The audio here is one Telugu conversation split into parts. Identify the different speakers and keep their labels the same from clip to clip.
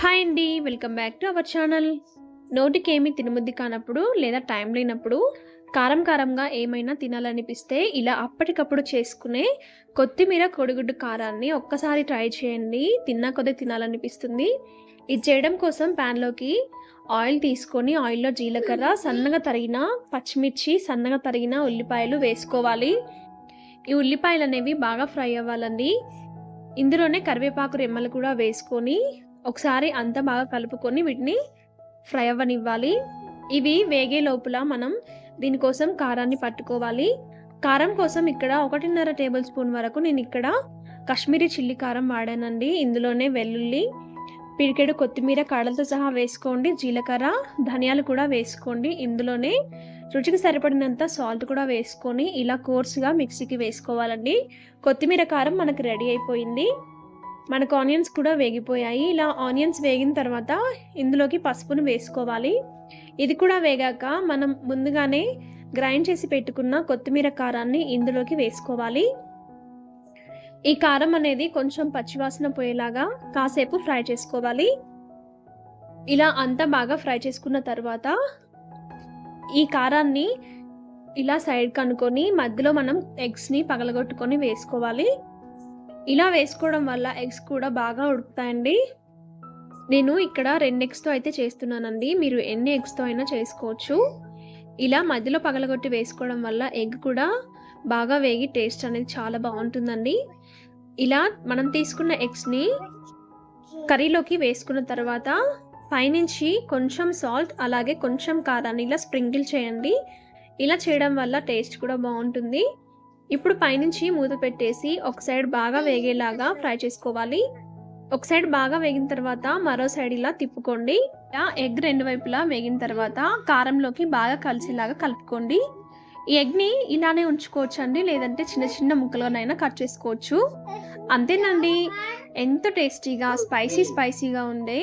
Speaker 1: హాయ్ అండి, welcome back to our channel. నోటికి ఏమి తినబుద్ధి కానప్పుడు లేదా టైం లేనప్పుడు కారంగా ఏమైనా తినాలనిపిస్తే ఇలా అప్పటికప్పుడు చేసుకునే కొత్తిమీర కోడిగుడ్డు కారాన్ని ఒక్కసారి ట్రై చేయండి. తిన్నా కొద్ది తినాలనిపిస్తుంది. ఇది చేయడం కోసం ప్యాన్లోకి ఆయిల్ తీసుకొని ఆయిల్లో జీలకర్ర, సన్నగా తరిగిన పచ్చిమిర్చి, సన్నగా తరిగిన ఉల్లిపాయలు వేసుకోవాలి. ఈ ఉల్లిపాయలు అనేవి బాగా ఫ్రై అవ్వాలండి. ఇందులోనే కరివేపాకు రెమ్మలు కూడా వేసుకొని ఒకసారి అంతా బాగా కలుపుకొని వీటిని ఫ్రై అవ్వనివ్వాలి. ఇవి వేగే లోపల మనం దీనికోసం కారాన్ని పట్టుకోవాలి. కారం కోసం ఇక్కడ 1.5 టేబుల్ స్పూన్ వరకు నేను ఇక్కడ కాశ్మీరీ చిల్లీ కారం వాడానండి. ఇందులోనే వెల్లుల్లి, పిడికెడు కొత్తిమీర కాడలతో సహా వేసుకోండి. జీలకర్ర, ధనియాలు కూడా వేసుకోండి. ఇందులోనే రుచికి సరిపడినంత సాల్ట్ కూడా వేసుకొని ఇలా కోర్సుగా మిక్సీకి వేసుకోవాలండి. కొత్తిమీర కారం మనకు రెడీ అయిపోయింది. మనకు ఆనియన్స్ కూడా వేగిపోయాయి. ఇలా ఆనియన్స్ వేగిన తర్వాత ఇందులోకి పసుపును వేసుకోవాలి. ఇది కూడా వేగాక మనం ముందుగానే గ్రైండ్ చేసి పెట్టుకున్న కొత్తిమీర కారాన్ని ఇందులోకి వేసుకోవాలి. ఈ కారం అనేది కొంచెం పచ్చివాసన పోయేలాగా కాసేపు ఫ్రై చేసుకోవాలి. ఇలా అంతా బాగా ఫ్రై చేసుకున్న తర్వాత ఈ కారాన్ని ఇలా సైడ్ కనుకొని మధ్యలో మనం ఎగ్స్ని పగలగొట్టుకొని వేసుకోవాలి. ఇలా వేసుకోవడం వల్ల ఎగ్స్ కూడా బాగా ఉడుకుతాయండి. నేను ఇక్కడ 2 ఎగ్స్తో అయితే చేస్తున్నానండి. మీరు ఎన్ని ఎగ్స్తో అయినా చేసుకోవచ్చు. ఇలా మధ్యలో పగలగొట్టి వేసుకోవడం వల్ల ఎగ్ కూడా బాగా వేగి టేస్ట్ అనేది చాలా బాగుంటుందండి. ఇలా మనం తీసుకున్న ఎగ్స్ని కర్రీలోకి వేసుకున్న తర్వాత పైనుంచి కొంచెం సాల్ట్ అలాగే కొంచెం కారాన్ని ఇలా స్ప్రింకిల్ చేయండి. ఇలా చేయడం వల్ల టేస్ట్ కూడా బాగుంటుంది. ఇప్పుడు పైనుంచి మూత పెట్టేసి ఒక సైడ్ బాగా వేగేలాగా ఫ్రై చేసుకోవాలి. ఒక సైడ్ బాగా వేగిన తర్వాత మరో సైడ్ ఇలా తిప్పుకోండి. ఇలా ఎగ్ 2 వైపులా వేగిన తర్వాత కారంలోకి బాగా కలిసేలాగా కలుపుకోండి. ఈ ఎగ్ని ఇలానే ఉంచుకోవచ్చు అండి, లేదంటే చిన్న చిన్న ముక్కలుగానైనా కట్ చేసుకోవచ్చు. అంతేనండి, ఎంతో టేస్టీగా స్పైసీగా ఉండే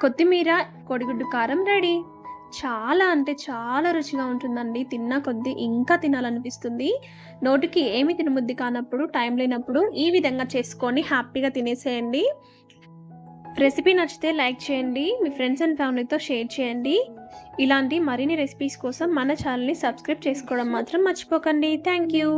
Speaker 1: కొత్తిమీర కోడిగుడ్డు కారం రెడీ. చాలా అంటే చాలా రుచిగా ఉంటుందండి. తిన్నా కొద్దీ ఇంకా తినాలనిపిస్తుంది. నోటికి ఏమి తినబుద్ధి కానప్పుడు, టైం లేనప్పుడు ఈ విధంగా చేసుకొని హ్యాపీగా తినేసేయండి. రెసిపీ నచ్చితే లైక్ చేయండి, మీ ఫ్రెండ్స్ అండ్ ఫ్యామిలీతో షేర్ చేయండి. ఇలాంటి మరిన్ని రెసిపీస్ కోసం మన ఛానల్ని సబ్స్క్రైబ్ చేసుకోవడం మాత్రం మర్చిపోకండి. Thank you.